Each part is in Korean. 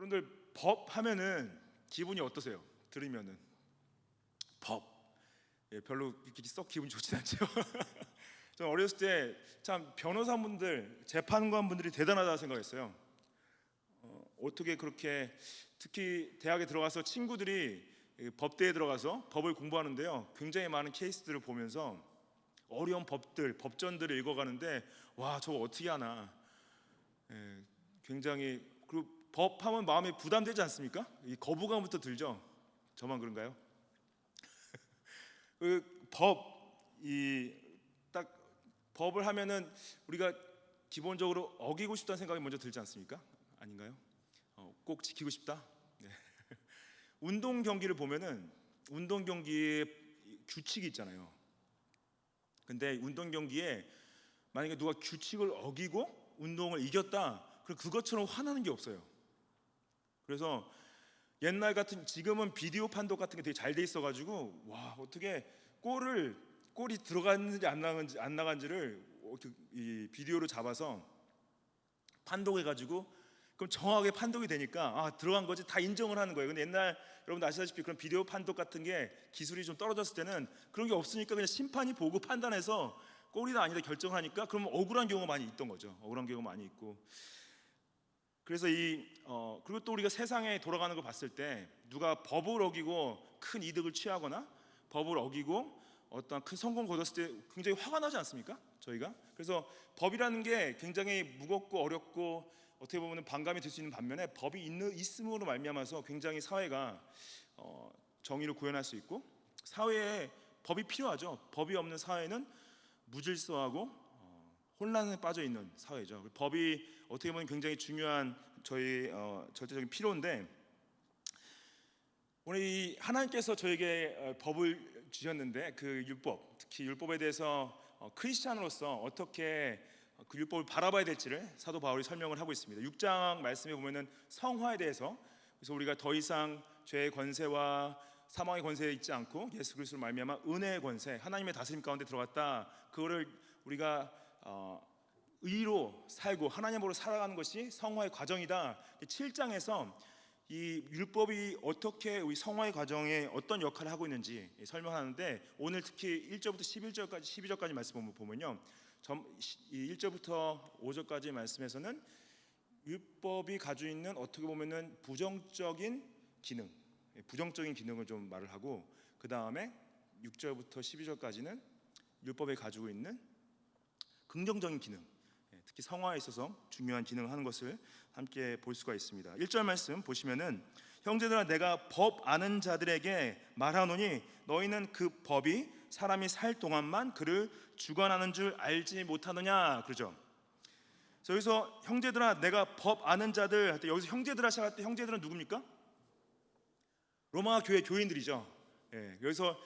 여러분들 법 하면은 기분이 어떠세요? 들으면은 법 별로 이렇게 썩 기분이 좋진 않죠. 저는 어렸을 때 참 변호사분들, 재판관분들이 대단하다 생각했어요. 어떻게 그렇게 특히 대학에 들어가서 친구들이 법대에 들어가서 법을 공부하는데요, 굉장히 많은 케이스들을 보면서 어려운 법들, 법전들을 읽어가는데 와, 저거 어떻게 하나. 굉장히, 그리고 법하면 마음에 부담되지 않습니까? 이 거부감부터 들죠. 저만 그런가요? 딱 법을 하면은 우리가 기본적으로 어기고 싶다는 생각이 먼저 들지 않습니까? 아닌가요? 꼭 지키고 싶다. 네. 운동 경기를 보면은 운동 경기에 규칙이 있잖아요. 근데 운동 경기에 만약에 누가 규칙을 어기고 운동을 이겼다, 그럼 그것처럼 화나는 게 없어요. 그래서 옛날 같은, 지금은 비디오 판독 같은 게 되게 잘 돼 있어가지고 와, 어떻게 골이 들어갔는지 안 나간지를 이 비디오로 잡아서 판독해가지고, 그럼 정확하게 판독이 되니까 들어간 거지 다 인정을 하는 거예요. 근데 옛날 여러분들 아시다시피 그런 비디오 판독 같은 게 기술이 좀 떨어졌을 때는 그런 게 없으니까 그냥 심판이 보고 판단해서 골이다 아니다 결정하니까, 그러면 억울한 경우가 많이 있던 거죠. 억울한 경우가 많이 있고. 그래서 그리고 또 우리가 세상에 돌아가는 걸 봤을 때 누가 법을 어기고 큰 이득을 취하거나 법을 어기고 어떤 큰 성공 거뒀을 때 굉장히 화가 나지 않습니까? 저희가. 그래서 법이라는 게 굉장히 무겁고 어렵고 어떻게 보면 반감이 될 수 있는 반면에 법이 있음으로 말미암아서 굉장히 사회가 정의를 구현할 수 있고, 사회에 법이 필요하죠. 법이 없는 사회는 무질서하고 혼란에 빠져 있는 사회죠. 법이 어떻게 보면 굉장히 중요한 저희 절대적인 필요인데, 오늘 이 하나님께서 저에게 법을 주셨는데 그 율법, 특히 율법에 대해서 크리스찬으로서 어떻게 그 율법을 바라봐야 될지를 사도 바울이 설명을 하고 있습니다. 6장 말씀에 보면은 성화에 대해서, 그래서 우리가 더 이상 죄의 권세와 사망의 권세에 있지 않고 예수 그리스도로 말미암아 은혜의 권세, 하나님의 다스림 가운데 들어갔다. 그거를 우리가 의로 살고 하나님으로 살아가는 것이 성화의 과정이다. 7장에서 이 율법이 어떻게 우리 성화의 과정에 어떤 역할을 하고 있는지 설명하는데, 오늘 특히 1절부터 11절까지 12절까지 말씀 보면요, 1절부터 5절까지 말씀에서는 율법이 가지고 있는 어떻게 보면은 부정적인 기능을 좀 말을 하고, 그 다음에 6절부터 12절까지는 율법이 가지고 있는 긍정적인 기능, 특히 성화에 있어서 중요한 기능을 하는 것을 함께 볼 수가 있습니다. 1절 말씀 보시면은, 형제들아 내가 법 아는 자들에게 말하노니 너희는 그 법이 사람이 살 동안만 그를 주관하는 줄 알지 못하느냐, 그러죠. 그래서 여기서 형제들아 내가 법 아는 자들 할 때, 여기서 형제들아 시작할 때 형제들은 누굽니까? 로마 교회 교인들이죠. 여기서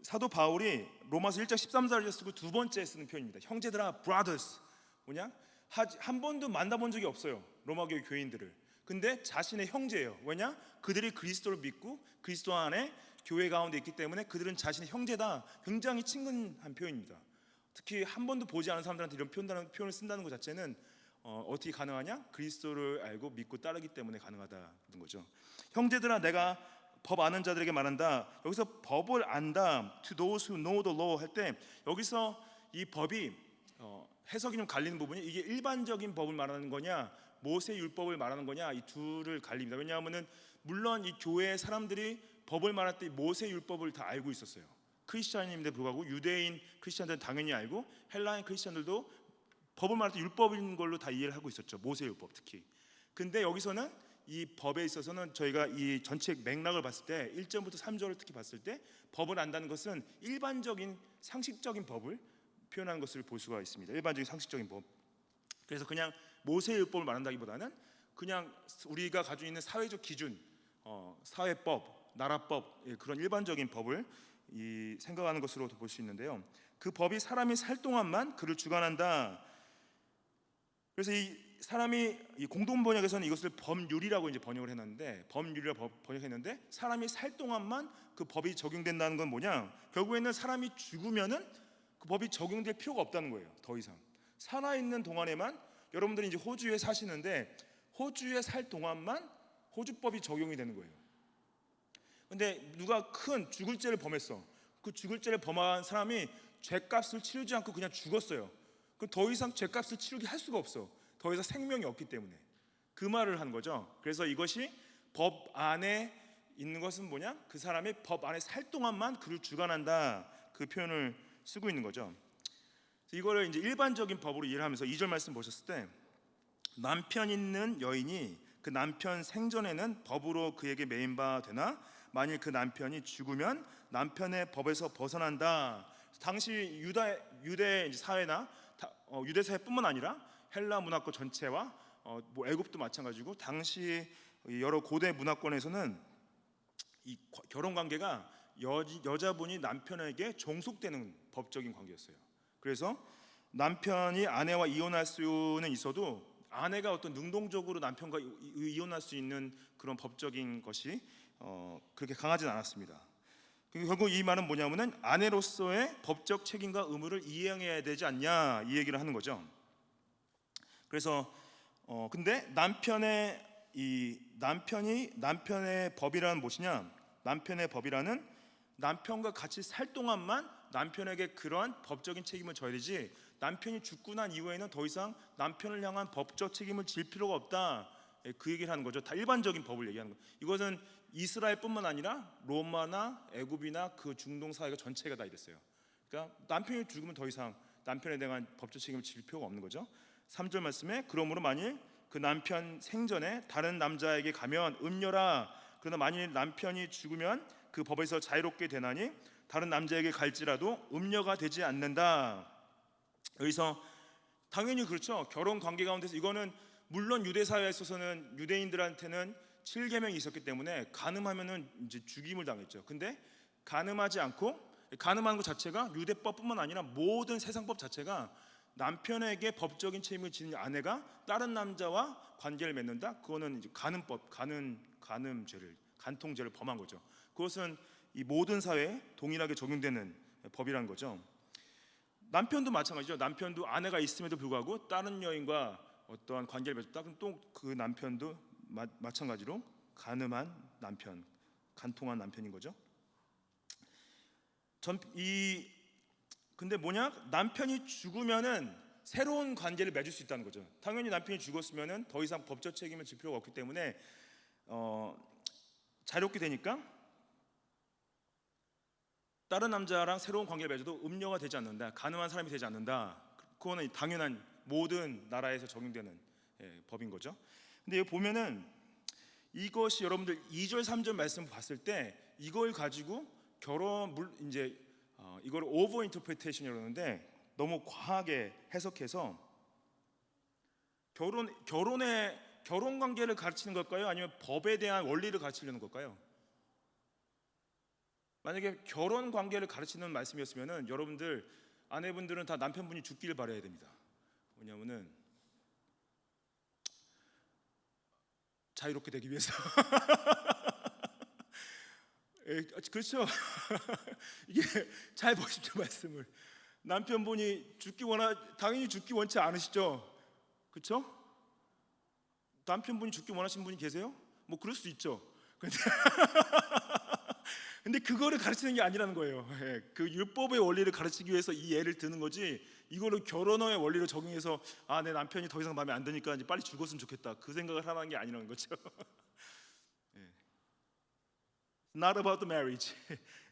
사도 바울이 로마서 1장 13절에 쓰고 두 번째 쓰는 표현입니다. 형제들아, brothers. 뭐냐? 한 번도 만나본 적이 없어요, 로마 교회 교인들을. 근데 자신의 형제예요. 왜냐? 그들이 그리스도를 믿고 그리스도 안에 교회 가운데 있기 때문에 그들은 자신의 형제다. 굉장히 친근한 표현입니다. 특히 한 번도 보지 않은 사람들한테 이런 표현을 쓴다는 것 자체는 어떻게 가능하냐? 그리스도를 알고 믿고 따르기 때문에 가능하다는 거죠. 형제들아 내가 법 아는 자들에게 말한다. 여기서 법을 안다, to those who know the law 할 때, 여기서 이 법이 해석이 좀 갈리는 부분이, 이게 일반적인 법을 말하는 거냐 모세 율법을 말하는 거냐, 이 둘을 갈립니다. 왜냐하면은 물론 이 교회 사람들이 법을 말할 때 모세 율법을 다 알고 있었어요. 크리스찬인데 불구하고 유대인 크리스찬들은 당연히 알고, 헬라인 크리스찬들도 법을 말할 때 율법인 걸로 다 이해를 하고 있었죠, 모세 율법 특히. 근데 여기서는 이 법에 있어서는 저희가 이 전체 맥락을 봤을 때 1절부터 3절을 특히 봤을 때 법을 안다는 것은 일반적인 상식적인 법을 표현하는 것을 볼 수가 있습니다. 일반적인 상식적인 법. 그래서 그냥 모세율법을 말한다기보다는 그냥 우리가 가지고 있는 사회적 기준, 사회법, 나라법, 그런 일반적인 법을 생각하는 것으로 볼 수 있는데요, 그 법이 사람이 살 동안만 그를 주관한다. 그래서 이 사람이 이 공동 번역에서는 이것을 법률이라고 이제 번역을 해놨는데, 법률이라고 번역했는데, 사람이 살 동안만 그 법이 적용된다는 건 뭐냐? 결국에는 사람이 죽으면은 그 법이 적용될 필요가 없다는 거예요. 더 이상 살아있는 동안에만, 여러분들이 이제 호주에 사시는데 호주에 살 동안만 호주법이 적용이 되는 거예요. 근데 누가 큰 죽을 죄를 범했어. 그 죽을 죄를 범한 사람이 죄값을 치르지 않고 그냥 죽었어요. 그럼 더 이상 죄값을 치르게 할 수가 없어. 더 이상 생명이 없기 때문에. 그 말을 하는 거죠. 그래서 이것이 법 안에 있는 것은 뭐냐? 그 사람이 법 안에 살 동안만 그를 주관한다. 그 표현을 쓰고 있는 거죠. 이거를 이제 일반적인 법으로 이해를 하면서 2절 말씀 보셨을 때, 남편 있는 여인이 그 남편 생전에는 법으로 그에게 매인 바 되나 만일 그 남편이 죽으면 남편의 법에서 벗어난다. 당시 유대 사회나 유대 사회뿐만 아니라 헬라 문화권 전체와 뭐 애굽도 마찬가지고 당시 여러 고대 문화권에서는 이 결혼 관계가 여자분이 남편에게 종속되는 법적인 관계였어요. 그래서 남편이 아내와 이혼할 수는 있어도 아내가 어떤 능동적으로 남편과 이혼할 수 있는 그런 법적인 것이 그렇게 강하진 않았습니다. 결국 이 말은 뭐냐면은 아내로서의 법적 책임과 의무를 이행해야 되지 않냐 이 얘기를 하는 거죠. 그래서 근데 남편의 법이라는 무엇이냐? 남편의 법이라는 남편과 같이 살 동안만 남편에게 그러한 법적인 책임을 져야 되지, 남편이 죽고 난 이후에는 더 이상 남편을 향한 법적 책임을 질 필요가 없다. 그 얘기를 하는 거죠. 다 일반적인 법을 얘기하는 거예요. 이것은 이스라엘뿐만 아니라 로마나 애굽이나 그 중동 사회가 전체가 다 이랬어요. 그러니까 남편이 죽으면 더 이상 남편에 대한 법적 책임을 질 필요가 없는 거죠. 3절 말씀에 그러므로 만일 그 남편 생전에 다른 남자에게 가면 음녀라. 그러나 만일 남편이 죽으면 그 법에서 자유롭게 되나니 다른 남자에게 갈지라도 음녀가 되지 않는다. 여기서 당연히 그렇죠. 결혼 관계 가운데서 이거는 물론 유대 사회에 있어서는 유대인들한테는 7계명이 있었기 때문에 간음하면은 이제 죽임을 당했죠. 근데 간음하지 않고, 간음하는 것 자체가 유대법뿐만 아니라 모든 세상법 자체가 남편에게 법적인 책임을 지는 아내가 다른 남자와 관계를 맺는다. 그거는 이제 간음죄를, 간통죄를 범한 거죠. 그것은 이 모든 사회에 동일하게 적용되는 법이라는 거죠. 남편도 마찬가지죠. 남편도 아내가 있음에도 불구하고 다른 여인과 어떠한 관계를 맺었다. 그럼 또 그 남편도 마찬가지로 간음한 남편, 간통한 남편인 거죠. 근데 뭐냐? 남편이 죽으면은 새로운 관계를 맺을 수 있다는 거죠. 당연히 남편이 죽었으면은 더 이상 법적 책임을 질 필요가 없기 때문에 자유롭게 되니까 다른 남자랑 새로운 관계를 맺어도 음녀가 되지 않는다, 가늠한 사람이 되지 않는다. 그거는 당연한 모든 나라에서 적용되는 법인 거죠. 근데 여기 보면은 이것이 여러분들 2절 3절 말씀 봤을 때 이걸 가지고 이걸 오버 인터프리테이션이라고 하는데 너무 과하게 해석해서 결혼 관계를 가르치는 걸까요? 아니면 법에 대한 원리를 가르치려는 걸까요? 만약에 결혼 관계를 가르치는 말씀이었으면은 여러분들 아내분들은 다 남편분이 죽기를 바라야 됩니다. 왜냐하면은 자유롭게 되기 위해서. 그렇죠. 이게 잘 보십시오 말씀을. 남편분이 당연히 죽기 원치 않으시죠. 그렇죠? 남편분이 죽기 원하시는 분이 계세요? 뭐 그럴 수 있죠. 근데 그거를 가르치는 게 아니라는 거예요. 그 율법의 원리를 가르치기 위해서 이 예를 드는 거지, 이거를 결혼의 원리로 적용해서 내 남편이 더 이상 마음에 안 드니까 이제 빨리 죽었으면 좋겠다, 그 생각을 하라는 게 아니라는 거죠. Not about the marriage,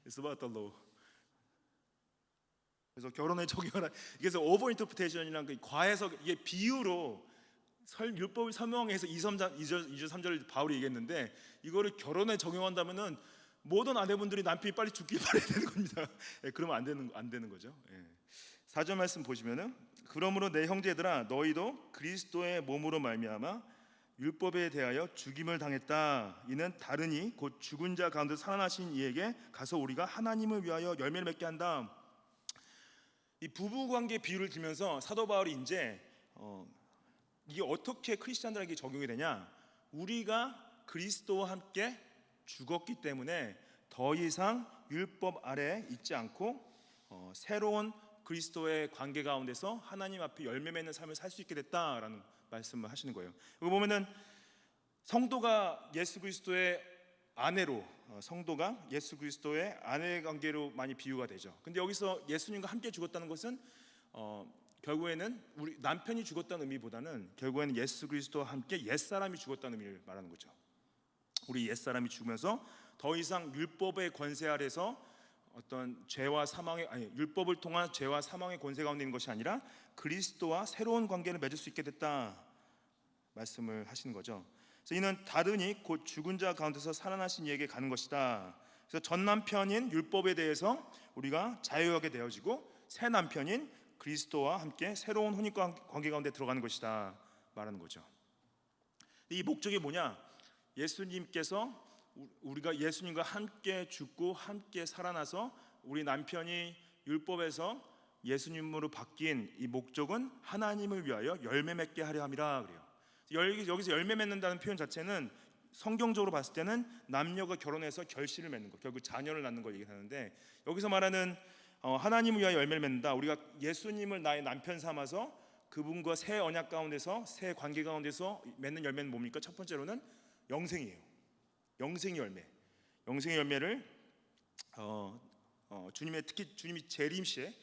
it's about the law. 그래서 결혼에 적용하라. 그래서 오버 인터프리테이션이란 그 과해석, 이게 비유로 율법을 설명해서 2절 3절을 바울이 얘기했는데 이거를 결혼에 적용한다면은 모든 아내분들이 남편이 빨리 죽길 바라야 되는 겁니다. 그러면 안 되는 거죠. 4절 말씀 보시면은 그러므로 내 형제들아 너희도 그리스도의 몸으로 말미암아 율법에 대하여 죽임을 당했다. 이는 다르니 곧 죽은 자 가운데 살아나신 이에게 가서 우리가 하나님을 위하여 열매를 맺게 한다. 이 부부관계 비유를 들면서 사도 바울이 이제 이게 어떻게 크리스찬들에게 적용이 되냐? 우리가 그리스도와 함께 죽었기 때문에 더 이상 율법 아래에 있지 않고 새로운 그리스도의 관계 가운데서 하나님 앞에 열매 맺는 삶을 살 수 있게 됐다라는 말씀을 하시는 거예요. 여기 보면은 성도가 예수 그리스도의 아내로, 성도가 예수 그리스도의 아내 관계로 많이 비유가 되죠. 근데 여기서 예수님과 함께 죽었다는 것은 결국에는 우리 남편이 죽었다는 의미보다는 결국에는 예수 그리스도와 함께 옛사람이 죽었다는 의미를 말하는 거죠. 우리 옛사람이 죽으면서 더 이상 율법의 권세 아래서 어떤 죄와 사망의 율법을 통한 죄와 사망의 권세 가운데 있는 것이 아니라 그리스도와 새로운 관계를 맺을 수 있게 됐다 말씀을 하시는 거죠. 그래서 이는 다르니 곧 죽은 자 가운데서 살아나신 이에게 가는 것이다. 그래서 전 남편인 율법에 대해서 우리가 자유하게 되어지고 새 남편인 그리스도와 함께 새로운 혼인 관계 가운데 들어가는 것이다 말하는 거죠. 이 목적이 뭐냐? 예수님께서 우리가 예수님과 함께 죽고 함께 살아나서 우리 남편이 율법에서 예수님으로 바뀐 이 목적은 하나님을 위하여 열매 맺게 하려 함이라 그래요. 여기서 열매 맺는다는 표현 자체는 성경적으로 봤을 때는 남녀가 결혼해서 결실을 맺는 것, 결국 자녀를 낳는 걸 얘기하는데, 여기서 말하는 하나님을 위하여 열매를 맺는다, 우리가 예수님을 나의 남편 삼아서 그분과 새 언약 가운데서 새 관계 가운데서 맺는 열매는 뭡니까? 첫 번째로는 영생이에요. 영생의 열매. 영생의 열매를 특히 주님이 재림시에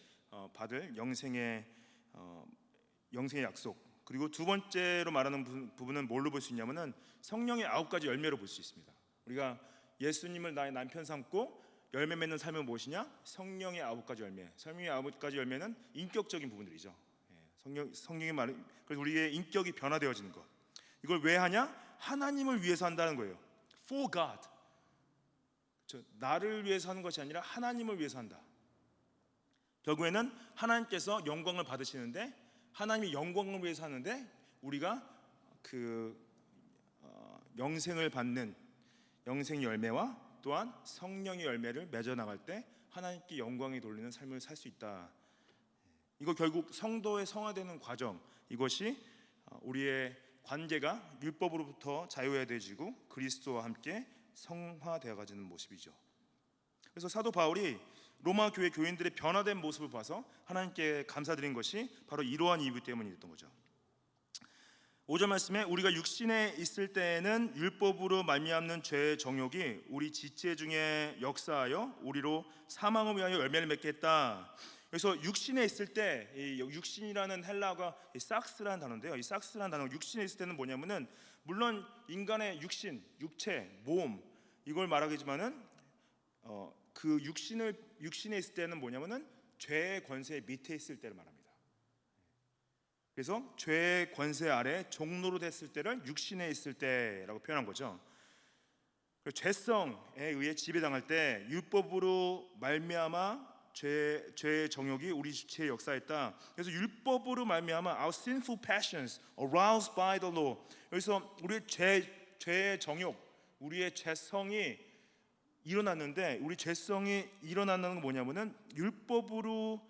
받을 영생의 약속. 그리고 두 번째로 말하는 부분은 뭘로 볼 수 있냐면은 성령의 9가지 열매로 볼 수 있습니다. 우리가 예수님을 나의 남편 삼고 열매 맺는 삶은 무엇이냐? 성령의 9가지 열매. 성령의 9가지 열매는 인격적인 부분들이죠. 성령의 말, 그래서 우리의 인격이 변화되어지는 것. 이걸 왜 하냐? 하나님을 위해서 한다는 거예요. For God. 나를 위해서 하는 것이 아니라 하나님을 위해서 한다. 결국에는 하나님께서 영광을 받으시는데, 하나님이 영광을 위해서 하는데 우리가 그 영생을 받는 영생 열매와 또한 성령의 열매를 맺어 나갈 때 하나님께 영광이 돌리는 삶을 살 수 있다. 이거 결국 성도의 성화되는 과정, 이것이 우리의 관계가 율법으로부터 자유화되어지고 그리스도와 함께 성화되어 가지는 모습이죠. 그래서 사도 바울이 로마 교회 교인들의 변화된 모습을 봐서 하나님께 감사드린 것이 바로 이러한 이유 때문이었던 거죠. 5절 말씀에 우리가 육신에 있을 때에는 율법으로 말미암는 죄의 정욕이 우리 지체 중에 역사하여 우리로 사망을 위하여 열매를 맺게 했다. 그래서 육신에 있을 때, 이 육신이라는 헬라어가 삭스라는 단어인데요. 이 삭스라는 단어, 육신에 있을 때는 뭐냐면은 물론 인간의 육신, 육체, 몸 이걸 말하겠지만은 그 육신에 있을 때는 뭐냐면은 죄의 권세 밑에 있을 때를 말합니다. 그래서 죄의 권세 아래 종로로 됐을 때를 육신에 있을 때라고 표현한 거죠. 죄성에 의해 지배당할 때 율법으로 말미암아 죄의 정욕이 우리 지체에 역사했다. 그래서 율법으로 말미암아 our sinful passions aroused by the law. 여기서 우리의 죄의 정욕, 우리의 죄성이 일어났는데, 우리 죄성이 일어나는 건 뭐냐면은 율법으로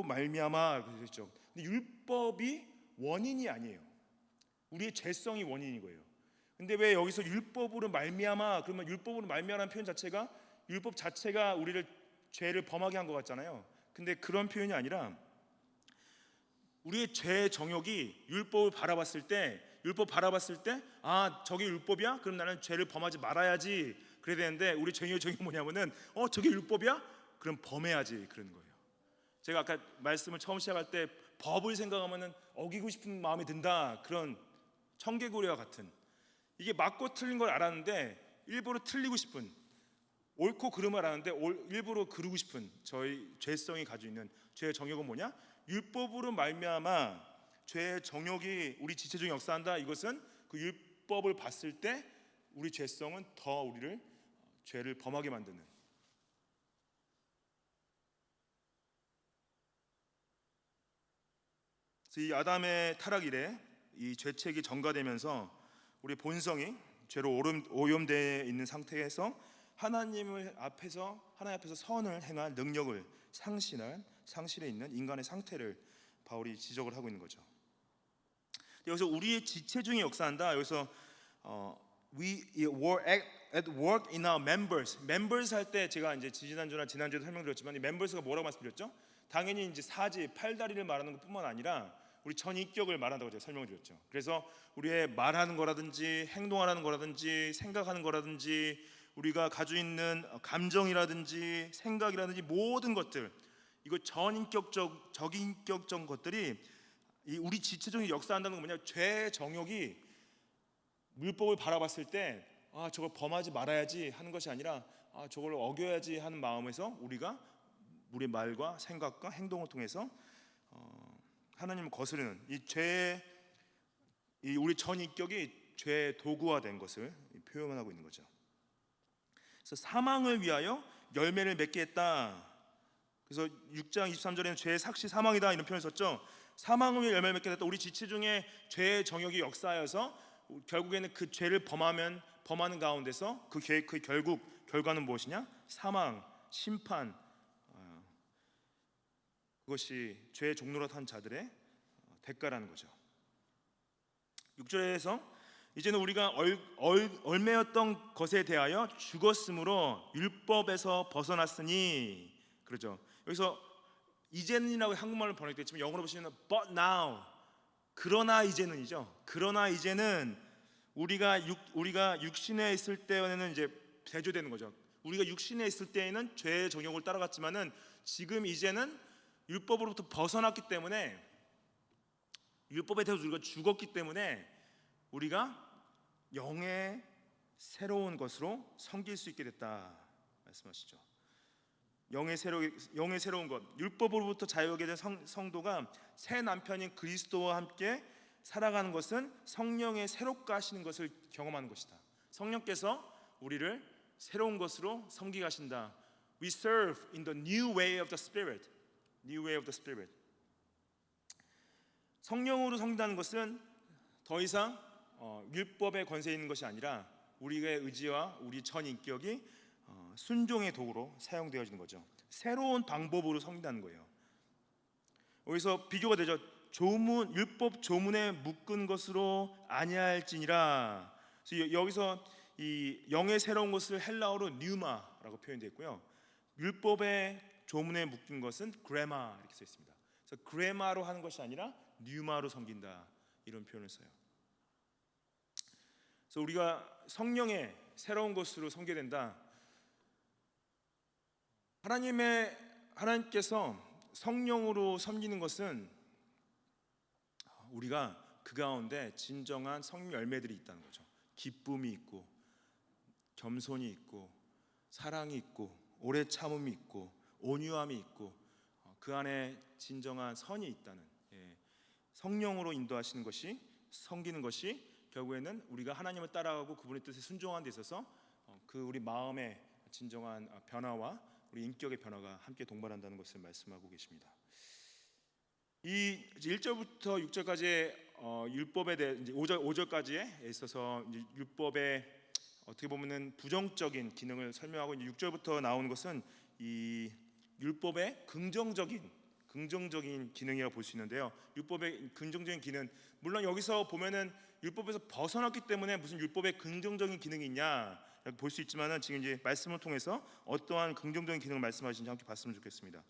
말미암아 그랬죠. 근데 율법이 원인이 아니에요. 우리의 죄성이 원인인 거예요. 근데 왜 여기서 율법으로 말미암아, 그러면 율법으로 말미암아라는 표현 자체가 율법 자체가 우리를 죄를 범하게 한 것 같잖아요. 근데 그런 표현이 아니라 우리의 죄의 정욕이 율법을 바라봤을 때 아, 저게 율법이야? 그럼 나는 죄를 범하지 말아야지 그래야 되는데, 우리 죄의 정욕이 뭐냐면은 저게 율법이야? 그럼 범해야지 그러는 거예요. 제가 아까 말씀을 처음 시작할 때 법을 생각하면은 어기고 싶은 마음이 든다, 그런 청개구리와 같은, 이게 맞고 틀린 걸 알았는데 일부러 틀리고 싶은, 옳고 그름을 아는데 일부러 그르고 싶은 저희 죄성이 가지고 있는 죄의 정욕은 뭐냐? 율법으로 말미암아 죄의 정욕이 우리 지체 중에 역사한다. 이것은 그 율법을 봤을 때 우리 죄성은 더 우리를 죄를 범하게 만드는, 이 아담의 타락 이래 이 죄책이 전가되면서 우리 본성이 죄로 오염되어 있는 상태에서 하나님 앞에서 선을 행할 능력을 상실해 있는 인간의 상태를 바울이 지적을 하고 있는 거죠. 여기서 우리의 지체 중에 역사한다. 여기서 we were at work in our members. members 할 때 제가 이제 지난주에도 설명드렸지만 이 members가 뭐라고 말씀드렸죠? 당연히 이제 사지, 팔다리를 말하는 것뿐만 아니라 우리 전인격을 말한다고 제가 설명을 드렸죠. 그래서 우리의 말하는 거라든지 행동하는 거라든지 생각하는 거라든지 우리가 가지고 있는 감정이라든지 생각이라든지 모든 것들, 이거 전인격적 적인격적 것들이 이 우리 지체적인 역사한다는 건 뭐냐, 죄 정욕이 율법을 바라봤을 때 저걸 범하지 말아야지 하는 것이 아니라 저걸 어겨야지 하는 마음에서 우리가 우리의 말과 생각과 행동을 통해서 하나님을 거스르는 이 우리 전인격이 죄의 도구화된 것을 표현하고 있는 거죠. 그래서 사망을 위하여 열매를 맺게 했다. 그래서 6장 23절에는 죄의 삭시 사망이다 이런 표현을 썼죠. 사망을 위해 열매를 맺게 했다. 우리 지체 중에 죄의 정욕이 역사하여서 결국에는 그 죄를 범하는 가운데서 그 결국 결과는 무엇이냐? 사망, 심판. 그것이 죄의 종로로 탄 자들의 대가라는 거죠. 6절에서 이제는 우리가 얼매였던 것에 대하여 죽었으므로 율법에서 벗어났으니, 그러죠. 여기서 이제는이라고 한국말로 번역됐지만 영어로 보시면 but now, 그러나 이제는이죠. 그러나 이제는 우리가 육신에 있을 때에는 이제 대조되는 거죠. 우리가 육신에 있을 때에는 죄의 정욕을 따라갔지만은 지금 이제는 율법으로부터 벗어났기 때문에, 율법에 대해서 우리가 죽었기 때문에 우리가 영의 새로운 것으로 섬길 수 있게 됐다 말씀하시죠. 영의 새로운 것, 율법으로부터 자유하게 된 성도가 새 남편인 그리스도와 함께 살아가는 것은 성령의 새롭게 하시는 것을 경험하는 것이다. 성령께서 우리를 새로운 것으로 섬기게 하신다. We serve in the new way of the Spirit. New way of the Spirit. 성령으로 섬긴다는 것은 더 이상 율법의 권세에 있는 것이 아니라 우리의 의지와 우리 전 인격이 순종의 도구로 사용되어지는 거죠. 새로운 방법으로 섬긴다는 거예요. 여기서 비교가 되죠. 율법 조문에 묶은 것으로 아니할지니라. 여기서 이 영의 새로운 것을 헬라어로 뉴마라고 표현되어 있고요. 율법의 조문에 묶인 것은 그레마 이렇게 써 있습니다. 그래서 그레마로 하는 것이 아니라 뉴마로 섬긴다 이런 표현을 써요. 그래서 우리가 성령의 새로운 것으로 섬기게 된다. 하나님께서 성령으로 섬기는 것은 우리가 그 가운데 진정한 성령 열매들이 있다는 거죠. 기쁨이 있고 겸손이 있고 사랑이 있고 오래 참음이 있고 온유함이 있고 그 안에 진정한 선이 있다는, 성령으로 인도하시는 것이, 섬기는 것이 결국에는 우리가 하나님을 따라가고 그분의 뜻에 순종하는 데 있어서 그 우리 마음의 진정한 변화와 우리 인격의 변화가 함께 동반한다는 것을 말씀하고 계십니다. 이 1절부터 6절까지의 율법에 대해, 이제 5절까지에 있어서 이제 율법의 어떻게 보면은 부정적인 기능을 설명하고, 이제 6절부터 나오는 것은 이 율법의 긍정적인 기능이라고 볼 수 있는데요. 율법의 긍정적인 기능, 물론 여기서 보면은 율법에서 벗어났기 때문에 무슨 율법의 긍정적인 기능이 있냐 볼 수 있지만은 지금 이제 말씀을 통해서 어떠한 긍정적인 기능을 말씀하시는지 함께 봤으면 좋겠습니다.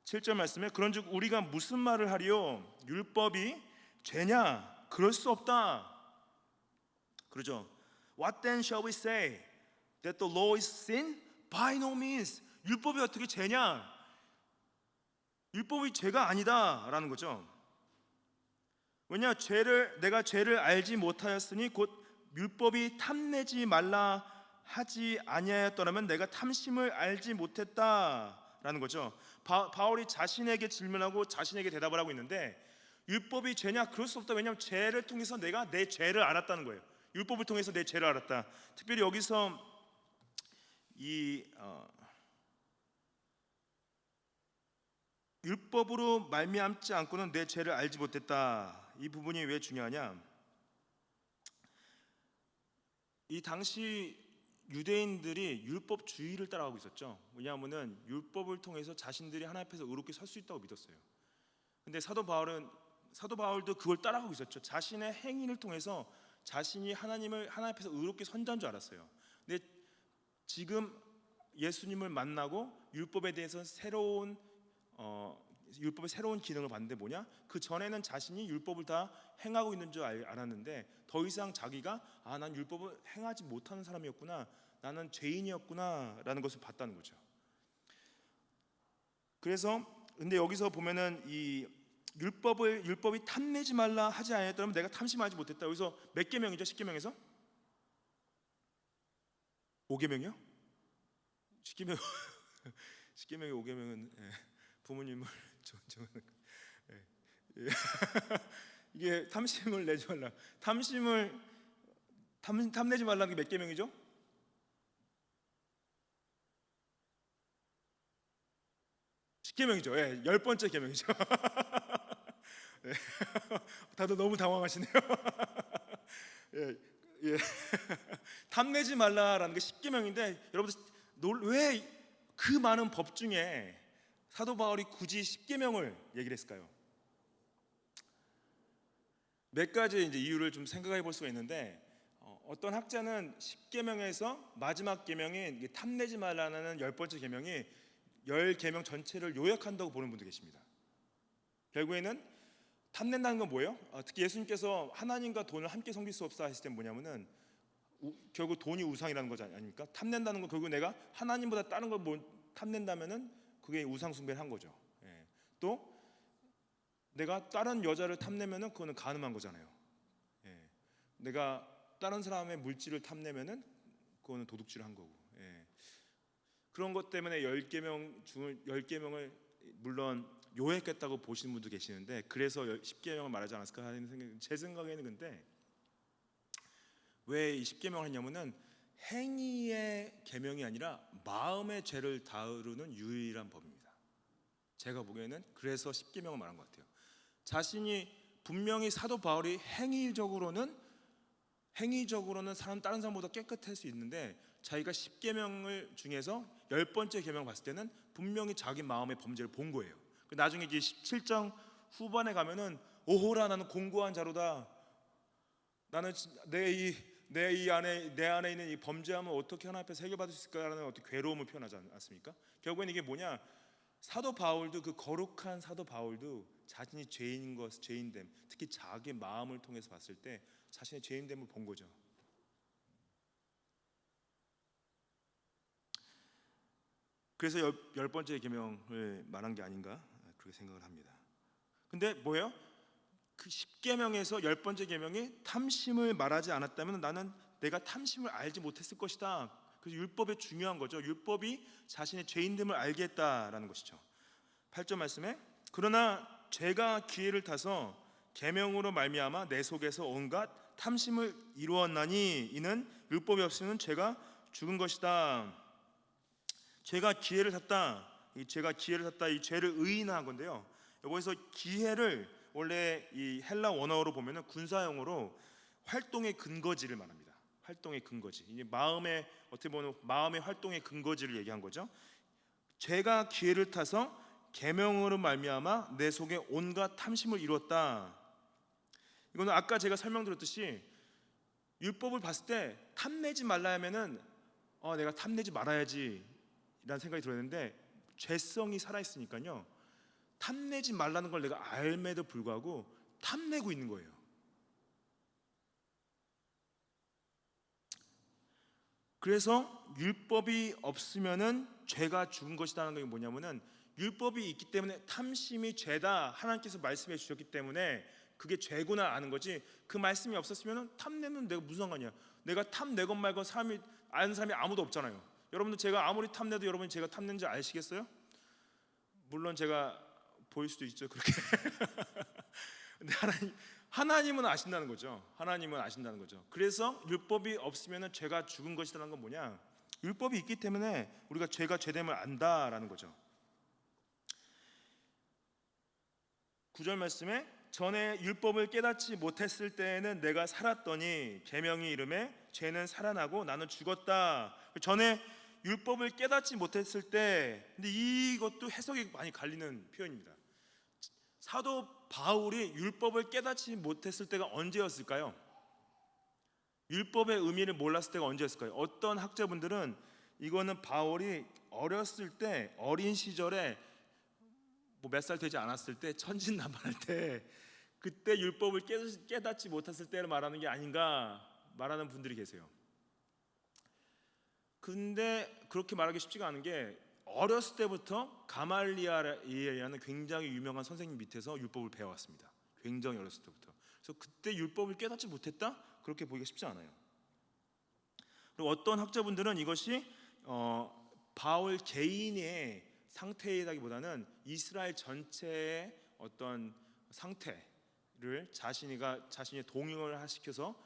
7절 말씀에 그런즉 우리가 무슨 말을 하리요? 율법이 죄냐? 그럴 수 없다. 그러죠. What then shall we say? That the law is sin? By no means. 율법이 어떻게 죄냐? 율법이 죄가 아니다라는 거죠. 왜냐, 내가 죄를 알지 못하였으니 곧 율법이 탐내지 말라 하지 아니하였더라면 내가 탐심을 알지 못했다라는 거죠. 바울이 자신에게 질문하고 자신에게 대답을 하고 있는데, 율법이 죄냐? 그럴 수 없다. 왜냐하면 죄를 통해서 내가 내 죄를 알았다는 거예요. 율법을 통해서 내 죄를 알았다. 특별히 여기서 율법으로 말미암지 않고는 내 죄를 알지 못했다. 이 부분이 왜 중요하냐? 이 당시 유대인들이 율법주의를 따라가고 있었죠. 왜냐하면은 율법을 통해서 자신들이 하나님 앞에서 의롭게 설 수 있다고 믿었어요. 근데 사도 바울도 그걸 따라가고 있었죠. 자신의 행위를 통해서 자신이 하나님 앞에서 의롭게 선자인 줄 알았어요. 근데 지금 예수님을 만나고 율법에 대해서 새로운 율법의 새로운 기능을 받는데 뭐냐? 그 전에는 자신이 율법을 다 행하고 있는 줄 알았는데 더 이상 자기가 난 율법을 행하지 못하는 사람이었구나, 나는 죄인이었구나라는 것을 봤다는 거죠. 그래서 근데 여기서 보면은 이 율법이 탐내지 말라 하지 아니했다면 내가 탐심하지 못했다. 여기서 몇 계명이죠? 10계명에서 5계명이요? 10계명 10계명의 5계명은 부모님을 존중하는 이게 탐심을 내지 말라. 탐내지 말라는 게 몇 계명이죠? 10계명이죠. 10번째 계명이죠. 다들 너무 당황하시네요. 탐내지 말라라는 게 10계명인데 여러분들 왜 그 많은 법 중에 사도 바울이 굳이 10계명을 얘기를 했을까요? 몇 가지 이제 이유를 좀 생각해 볼 수가 있는데 어떤 학자는 10계명에서 마지막 계명인 탐내지 말라는 10번째 계명이 10계명 전체를 요약한다고 보는 분도 계십니다. 결국에는 탐낸다는 건 뭐예요? 특히 예수님께서 하나님과 돈을 함께 섬길 수 없다 하실 때 뭐냐면은 결국 돈이 우상이라는 거지 아닙니까? 탐낸다는 건 결국 내가 하나님보다 다른 걸 탐낸다면은 그게 우상 숭배를 한 거죠. 또 내가 다른 여자를 탐내면은 그거는 간음한 거잖아요. 내가 다른 사람의 물질을 탐내면은 그거는 도둑질을 한 거고. 그런 것 때문에 10계명을 물론 요약했다고 보시는 분도 계시는데 그래서 10계명을 말하지 않았을까 하는 생각이 제 생각에는 근데 왜 이 10계명을 했냐면은 행위의 계명이 아니라 마음의 죄를 다루는 유일한 법입니다. 제가 보기에는 그래서 10계명을 말한 것 같아요. 자신이 분명히 사도 바울이 행위적으로는 다른 사람보다 깨끗할 수 있는데 자기가 10계명을 중에서 10번째 계명을 봤을 때는 분명히 자기 마음의 범죄를 본 거예요. 나중에 이제 17장 후반에 가면은 오호라 나는 공고한 자로다. 나는 내 안에 있는 이 범죄함을 어떻게 하나님 앞에서 해결받을 수 있을까라는 어떤 괴로움을 표현하지 않습니까? 결국엔 이게 뭐냐? 사도 바울도 그 거룩한 사도 바울도 자신이 죄인됨, 특히 자기 마음을 통해서 봤을 때 자신의 죄인됨을 본 거죠. 그래서 10번째 계명을 말한 게 아닌가 그렇게 생각을 합니다. 근데 뭐예요? 그 10계명에서 10번째 계명이 탐심을 말하지 않았다면 나는 내가 탐심을 알지 못했을 것이다. 그래서 율법이 중요한 거죠. 율법이 자신의 죄인됨을 알게 했다라는 것이죠. 8절 말씀에 그러나 죄가 기회를 타서 계명으로 말미암아 내 속에서 온갖 탐심을 이루었나니 이는 율법이 없으면 죄가 죽은 것이다. 죄가 기회를 탔다. 이 죄를 의인화한 건데요. 여기서 기회를 원래 이 헬라 원어로 보면은 군사용어로 활동의 근거지를 말합니다. 활동의 근거지. 이제 어떻게 보면 마음의 활동의 근거지를 얘기한 거죠. 죄가 기회를 타서 계명으로 말미암아 내 속에 온갖 탐심을 이루었다. 이거는 아까 제가 설명드렸듯이 율법을 봤을 때 탐내지 말라 하면은 내가 탐내지 말아야지 라는 생각이 들었는데 죄성이 살아있으니까요 탐내지 말라는 걸 내가 알매도 불구하고 탐내고 있는 거예요. 그래서 율법이 없으면은 죄가 죽은 것이라는 게 뭐냐면은 율법이 있기 때문에 탐심이 죄다 하나님께서 말씀해 주셨기 때문에 그게 죄구나 아는 거지. 그 말씀이 없었으면은 탐내는 내가 무슨 상관이야. 내가 탐내건 말건 아는 사람이 아무도 없잖아요. 여러분들 제가 아무리 탐내도 여러분이 제가 탐낸지 아시겠어요? 물론 제가 보일 수도 있죠 그렇게. 근데 하나님은 아신다는 거죠. 하나님은 아신다는 거죠. 그래서 율법이 없으면 죄가 죽은 것이라는 건 뭐냐? 율법이 있기 때문에 우리가 죄가 죄됨을 안다라는 거죠. 9절 말씀에 전에 율법을 깨닫지 못했을 때에는 내가 살았더니 계명이 이름에 죄는 살아나고 나는 죽었다. 전에 율법을 깨닫지 못했을 때, 근데 이것도 해석이 많이 갈리는 표현입니다. 사도 바울이 율법을 깨닫지 못했을 때가 언제였을까요? 율법의 의미를 몰랐을 때가 언제였을까요? 어떤 학자분들은 이거는 바울이 어렸을 때 어린 시절에 뭐 몇 살 되지 않았을 때 천진난만할 때 그때 율법을 깨닫지 못했을 때를 말하는 게 아닌가 말하는 분들이 계세요. 근데 그렇게 말하기 쉽지가 않은 게 어렸을 때부터 가말리엘이라는 굉장히 유명한 선생님 밑에서 율법을 배워왔습니다. 굉장히 어렸을 때부터. 그래서 그때 율법을 깨닫지 못했다? 그렇게 보기가 쉽지 않아요. 그리고 어떤 학자분들은 이것이 바울 개인의 상태이라기보다는 이스라엘 전체의 어떤 상태를 자신이 동용을 시켜서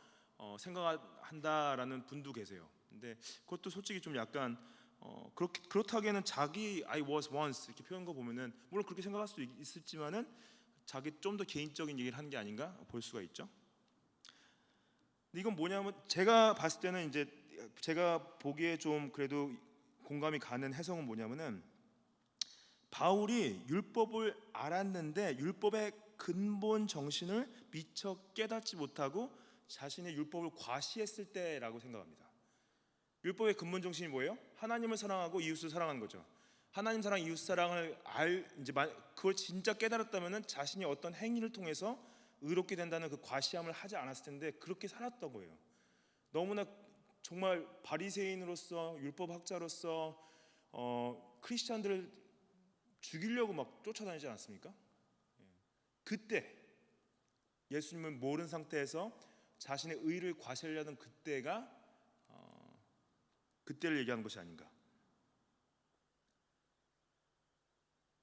생각한다라는 분도 계세요. 근데 그것도 솔직히 좀 약간 그렇다기에는 자기 I was once 이렇게 표현한 거 보면은 물론 그렇게 생각할 수도 있을지만은 자기 좀 더 개인적인 얘기를 하는 게 아닌가 볼 수가 있죠. 근데 이건 뭐냐면 제가 봤을 때는 이제 제가 보기에 좀 그래도 공감이 가는 해석은 뭐냐면은 바울이 율법을 알았는데 율법의 근본 정신을 미처 깨닫지 못하고 자신의 율법을 과시했을 때라고 생각합니다. 율법의 근본 정신이 뭐예요? 하나님을 사랑하고 이웃을 사랑하는 거죠. 하나님 사랑, 이웃 사랑을 그걸 진짜 깨달았다면은 자신이 어떤 행위를 통해서 의롭게 된다는 그 과시함을 하지 않았을 텐데 그렇게 살았던 거예요. 너무나 정말 바리새인으로서 율법학자로서 크리스찬들을 죽이려고 막 쫓아다니지 않았습니까? 그때 예수님을 모르는 상태에서 자신의 의를 과시하려는 그때를 얘기하는 것이 아닌가.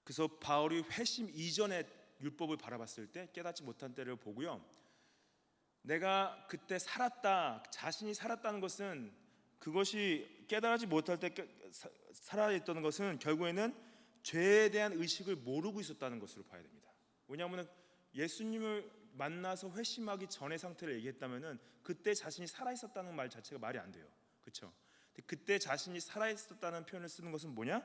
그래서 바울이 회심 이전에 율법을 바라봤을 때 깨닫지 못한 때를 보고요. 내가 그때 자신이 살았다는 것은 그것이 깨달지 못할 때 살아있던 것은 결국에는 죄에 대한 의식을 모르고 있었다는 것으로 봐야 됩니다. 왜냐하면 예수님을 만나서 회심하기 전의 상태를 얘기했다면은 그때 자신이 살아 있었다는 말 자체가 말이 안 돼요. 그렇죠? 그때 자신이 살아 있었다는 표현을 쓰는 것은 뭐냐?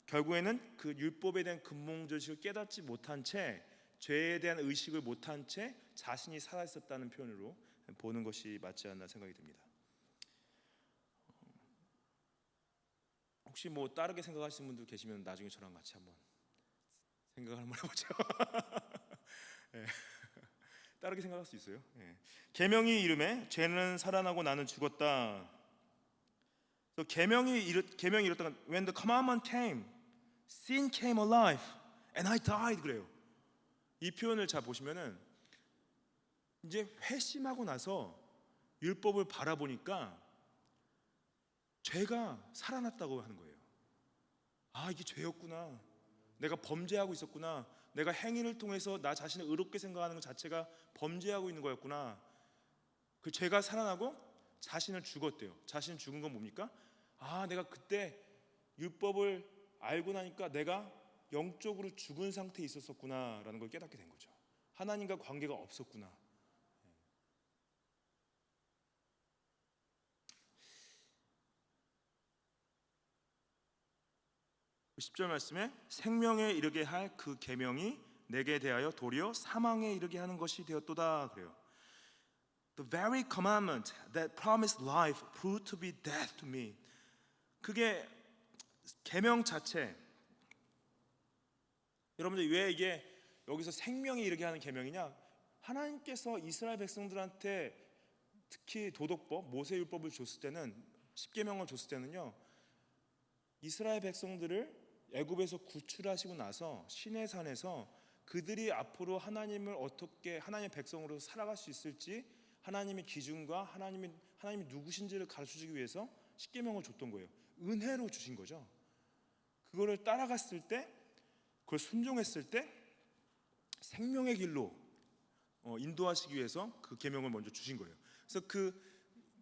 결국에는 그 율법에 대한 근본 정신을 깨닫지 못한 채 죄에 대한 의식을 못한 채 자신이 살아 있었다는 표현으로 보는 것이 맞지 않나 생각이 듭니다. 혹시 뭐 다르게 생각하시는 분들 계시면 나중에 저랑 같이 한번 생각을 한번 해보죠. 네. 다르게 생각할 수 있어요. 네. 계명이 이름에 죄는 살아나고 나는 죽었다. 계명이 이렇다가 When the commandment came, sin came alive, and I died 그래요. 이 표현을 잘 보시면은 이제 회심하고 나서 율법을 바라보니까 죄가 살아났다고 하는 거예요. 아, 이게 죄였구나. 내가 범죄하고 있었구나. 내가 행위를 통해서 나 자신을 의롭게 생각하는 것 자체가 범죄하고 있는 거였구나. 그 죄가 살아나고 자신을 죽었대요. 자신 죽은 건 뭡니까? 아, 내가 그때 율법을 알고 나니까 내가 영적으로 죽은 상태에 있었구나라는 걸 깨닫게 된 거죠. 하나님과 관계가 없었구나. 10절 말씀에 생명에 이르게 할 그 계명이 내게 대하여 도리어 사망에 이르게 하는 것이 되었도다 그래요. The very commandment that promised life proved to be death to me. 그게 계명 자체. 여러분들 왜 이게 여기서 생명에 이르게 하는 계명이냐? 하나님께서 이스라엘 백성들한테 특히 도덕법, 모세율법을 줬을 때는 10계명을 줬을 때는요. 이스라엘 백성들을 애굽에서 구출하시고 나서 시내산에서 그들이 앞으로 하나님을 어떻게 하나님의 백성으로 살아갈 수 있을지 하나님의 기준과 하나님이 누구신지를 가르쳐주기 위해서 십계명을 줬던 거예요. 은혜로 주신 거죠. 그거를 따라갔을 때, 그걸 순종했을 때 생명의 길로 인도하시기 위해서 그 계명을 먼저 주신 거예요. 그래서 그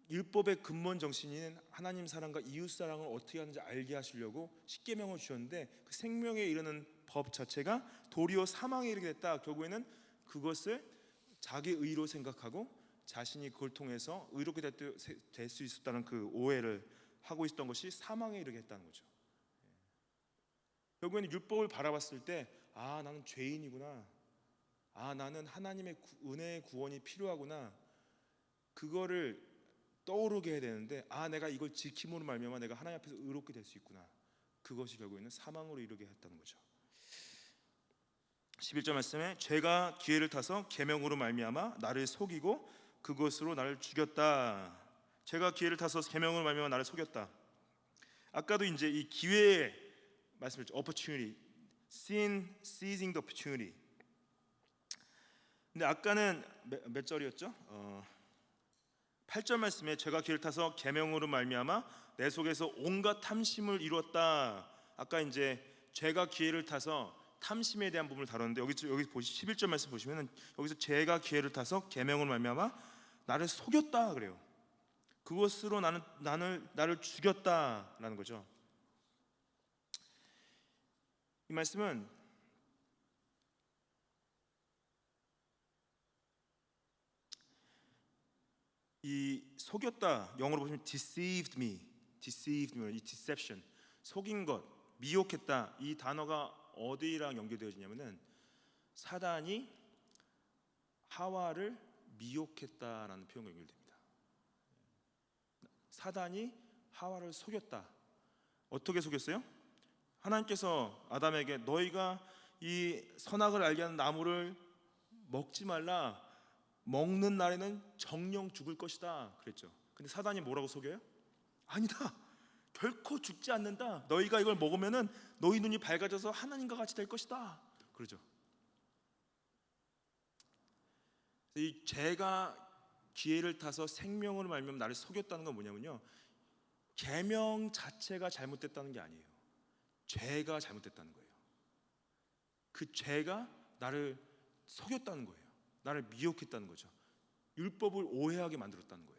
율법의 근본 정신인 하나님 사랑과 이웃 사랑을 어떻게 하는지 알게 하시려고 십계명을 주셨는데 그 생명에 이르는 법 자체가 도리어 사망에 이르게 됐다. 결국에는 그것을 자기 의로 생각하고 자신이 그걸 통해서 의롭게 될 수 있었다는 그 오해를 하고 있었던 것이 사망에 이르게 했다는 거죠. 결국에는 율법을 바라봤을 때 아, 나는 죄인이구나. 아, 나는 하나님의 은혜의 구원이 필요하구나. 그거를 떠오르게 해야 되는데 아, 내가 이걸 지킴으로 말미암아 내가 하나님 앞에서 의롭게 될 수 있구나. 그것이 결국에는 사망으로 이르게 했다는 거죠. 11절 말씀에 죄가 기회를 타서 계명으로 말미암아 나를 속이고 그것으로 나를 죽였다. 죄가 기회를 타서 계명으로 말미암아 나를 속였다. 아까도 이제 이 기회의 말씀을 opportunity, sin seizing the opportunity. 근데 아까는 몇 절이었죠? 8절 말씀에 죄가 기회를 타서 계명으로 말미암아 내 속에서 온갖 탐심을 이루었다. 아까 이제 죄가 기회를 타서 탐심에 대한 부분을 다뤘는데 여기 보시 11절 말씀 보시면은 여기서 죄가 기회를 타서 계명으로 말미암아 나를 속였다 그래요. 그것으로 나를 죽였다라는 거죠. 이 말씀은 이 속였다 영어로 보시면 deceived me, 이 deception, 속인 것, 미혹했다 이 단어가 어디랑 연결되어지냐면은 사단이 하와를 미혹했다라는 표현과 연결됩니다. 사단이 하와를 속였다. 어떻게 속였어요? 하나님께서 아담에게 너희가 이 선악을 알게 하는 나무를 먹지 말라. 먹는 날에는 정령 죽을 것이다 그랬죠. 근데 사단이 뭐라고 속여요? 아니다. 결코 죽지 않는다. 너희가 이걸 먹으면은 너희 눈이 밝아져서 하나님과 같이 될 것이다. 그러죠. 이 죄가 기회를 타서 생명으로 말미암아 나를 속였다는 건 뭐냐면요. 계명 자체가 잘못됐다는 게 아니에요. 죄가 잘못됐다는 거예요. 그 죄가 나를 속였다는 거예요. 나를 미혹했다는 거죠. 율법을 오해하게 만들었다는 거예요.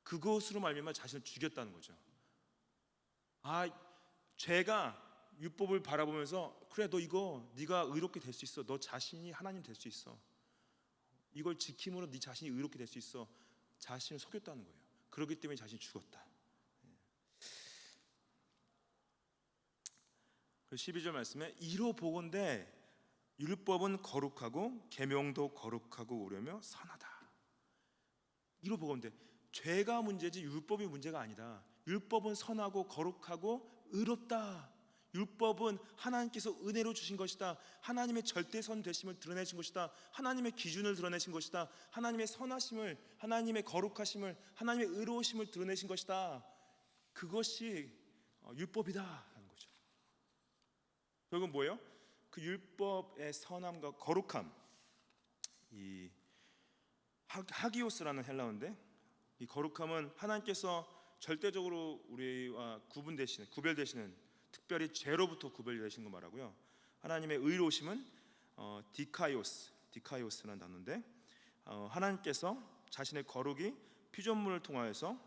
그것으로 말미암아 자신을 죽였다는 거죠. 죄가 율법을 바라보면서 그래 너 이거 네가 의롭게 될 수 있어. 너 자신이 하나님 될 수 있어. 이걸 지킴으로 네 자신이 의롭게 될 수 있어. 자신을 속였다는 거예요. 그렇기 때문에 자신이 죽었다. 12절 말씀에 이로 보건대 율법은 거룩하고 계명도 거룩하고 오려며 선하다. 이로 보건대 죄가 문제지 율법이 문제가 아니다. 율법은 선하고 거룩하고 의롭다. 율법은 하나님께서 은혜로 주신 것이다. 하나님의 절대선 되심을 드러내신 것이다. 하나님의 기준을 드러내신 것이다. 하나님의 선하심을, 하나님의 거룩하심을, 하나님의 의로우심을 드러내신 것이다. 그것이 율법이다 하는 거죠. 결국은 뭐예요? 그 율법의 선함과 거룩함, 이 하기오스라는 헬라어인데 이 거룩함은 하나님께서 절대적으로 우리와 구별되시는 특별히 죄로부터 구별되신 거 말하고요. 하나님의 의로우심은 디카이오스라는 단어인데 하나님께서 자신의 거룩이 피조물을 통하여서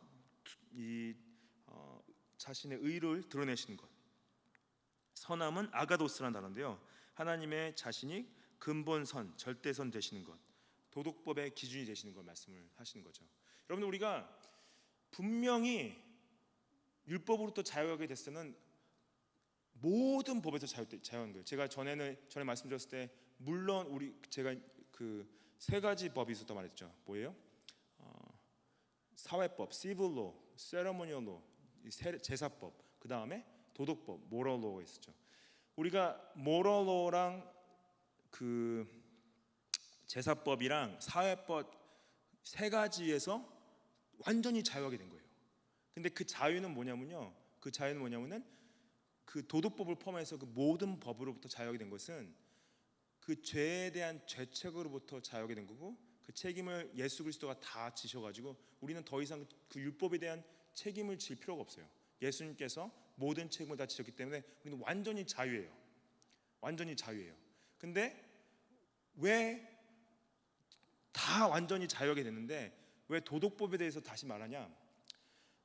자신의 의를 드러내시는 것. 선함은 아가도스라는 단어인데요. 하나님의 자신이 근본선, 절대선 되시는 것, 도덕법의 기준이 되시는 걸 말씀을 하시는 거죠. 여러분들 우리가 분명히 율법으로부터 자유하게 됐을 때는 모든 법에서 자유한 거예요. 제가 전에 말씀드렸을 때 물론 제가 그 세 가지 법이 있었다고 말했죠. 뭐예요? 사회법, civil law, ceremonial law, 제사법, 그 다음에 도덕법, moral law가 있었죠. 우리가 moral law랑 그 제사법이랑 사회법 세 가지에서 완전히 자유하게 된 거예요. 근데 그 자유는 뭐냐면요. 그 도덕법을 포함해서 그 모든 법으로부터 자유하게 된 것은 그 죄에 대한 죄책으로부터 자유하게 된 거고 그 책임을 예수 그리스도가 다 지셔가지고 우리는 더 이상 그 율법에 대한 책임을 질 필요가 없어요. 예수님께서 모든 책임을 다 지셨기 때문에 우리는 완전히 자유예요. 완전히 자유예요. 근데 왜 다 완전히 자유하게 됐는데 왜 도덕법에 대해서 다시 말하냐?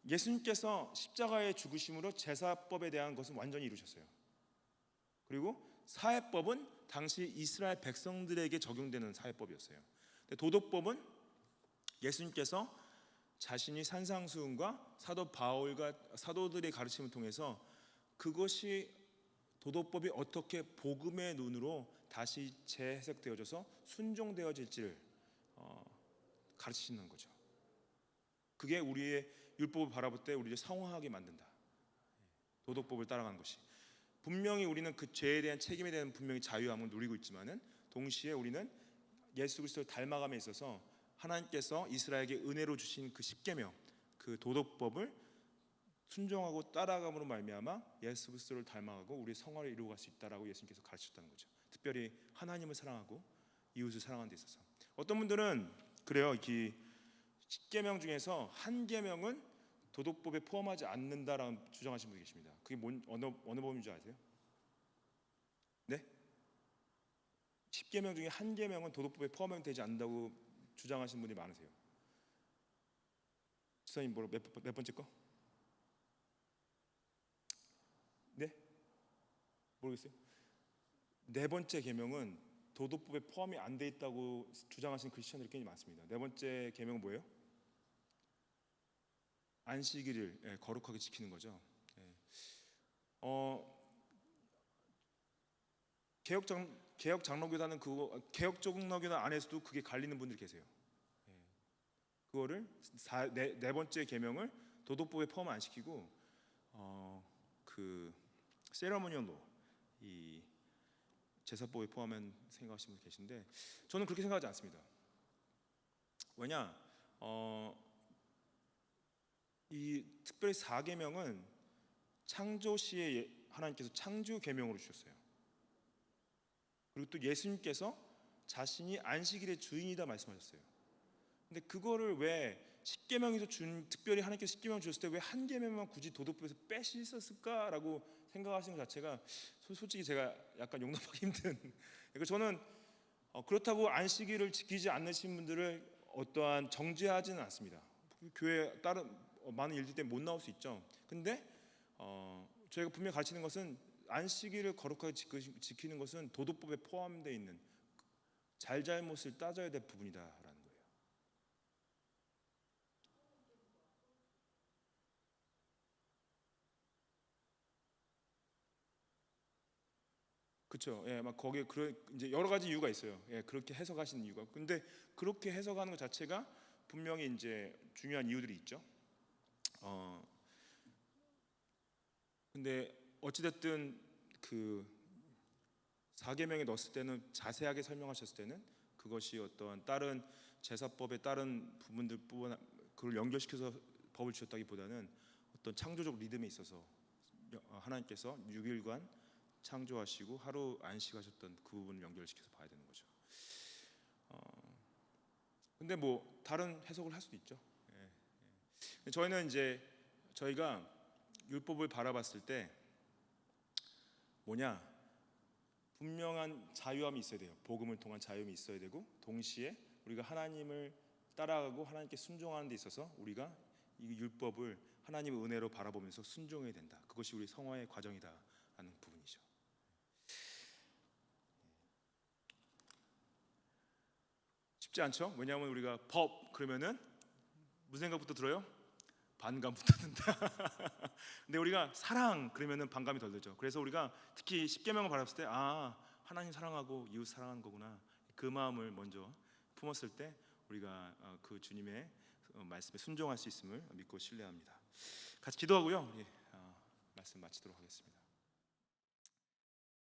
예수님께서 십자가의 죽으심으로 제사법에 대한 것은 완전히 이루셨어요. 그리고 사회법은 당시 이스라엘 백성들에게 적용되는 사회법이었어요. 근데 도덕법은 예수님께서 자신이 산상수훈과 사도 바울과 사도들의 가르침을 통해서 그것이 도덕법이 어떻게 복음의 눈으로 다시 재해석되어져서 순종되어질지를 가르치시는 거죠. 그게 우리의 율법을 바라볼 때 우리를 성화하게 만든다. 도덕법을 따라가는 것이. 분명히 우리는 그 죄에 대한 책임에 대한 분명히 자유함을 누리고 있지만은 동시에 우리는 예수 그리스도를 닮아감에 있어서 하나님께서 이스라엘에게 은혜로 주신 그 십계명, 그 도덕법을 순종하고 따라감으로 말미암아 예수 그리스도를 닮아가고 우리의 성화를 이루어갈 수 있다라고 예수님께서 가르치셨다는 거죠. 특별히 하나님을 사랑하고 이웃을 사랑하는 데 있어서. 어떤 분들은 그래요. 이 십계명 중에서 한 계명은 도덕법에 포함하지 않는다라는 주장하시는 분이 계십니다. 그게 어느 법인 줄 아세요? 네? 십계명 중에 한 계명은 도덕법에 포함되지 않는다고 주장하시는 분이 많으세요. 지사님 몇 번째 거? 네? 모르겠어요. 네 번째 계명은 도덕법에 포함이 안 돼 있다고 주장하시는 크리스천들이 굉장히 많습니다. 네 번째 계명은 뭐예요? 안식일을 거룩하게 지키는 거죠. 개혁 장로교단은 그거 개혁 장로교단 안에서도 그게 갈리는 분들이 계세요. 그거를 네 번째 계명을 도덕법에 포함 안 시키고 그 세러모니얼로 이 제사법에 포함한 생각하시는 분 계신데 저는 그렇게 생각하지 않습니다. 왜냐? 이 특별히 4계명은 창조 시에 하나님께서 창조 계명으로 주셨어요. 그리고 또 예수님께서 자신이 안식일의 주인이다 말씀하셨어요. 근데 그거를 왜 10계명에서 특별히 하나님께서 10계명 주셨을 때 왜 한 계명만 굳이 도덕법에서 빼시었을까라고 생각하시는 것 자체가 솔직히 제가 약간 용납하기 힘든. 그러니까 저는 그렇다고 안식일을 지키지 않으신 분들을 어떠한 정죄하지는 않습니다. 교회 다른 많은 일들 때문에 못 나올 수 있죠. 근데 저희가 분명히 가르치는 것은 안식일을 거룩하게 지키는 것은 도덕법에 포함되어 있는 잘잘못을 따져야 될 부분이다라는 거예요. 그렇죠. 예, 막 거기에 이제 여러 가지 이유가 있어요. 예, 그렇게 해석하시는 이유가. 근데 그렇게 해석하는 것 자체가 분명히 이제 중요한 이유들이 있죠. 근데 어찌됐든 그 4계명에 넣었을 때는 자세하게 설명하셨을 때는 그것이 어떠한 다른 제사법의 다른 부분들 그걸 연결시켜서 법을 주셨다기보다는 어떤 창조적 리듬에 있어서 하나님께서 6일간 창조하시고 하루 안식하셨던 그 부분을 연결시켜서 봐야 되는 거죠. 근데 뭐 다른 해석을 할 수도 있죠. 저희는 이제 저희가 율법을 바라봤을 때 뭐냐? 분명한 자유함이 있어야 돼요. 복음을 통한 자유함이 있어야 되고 동시에 우리가 하나님을 따라가고 하나님께 순종하는 데 있어서 우리가 이 율법을 하나님의 은혜로 바라보면서 순종해야 된다. 그것이 우리 성화의 과정이다라는 부분이죠. 쉽지 않죠? 왜냐하면 우리가 법 그러면은 무슨 생각부터 들어요? 반감부터 든다. 근데 우리가 사랑 그러면은 반감이 덜 들죠. 그래서 우리가 특히 십계명을 바라봤을 때 하나님 사랑하고 이웃 사랑하는 거구나. 그 마음을 먼저 품었을 때 우리가 그 주님의 말씀에 순종할 수 있음을 믿고 신뢰합니다. 같이 기도하고요. 말씀 마치도록 하겠습니다.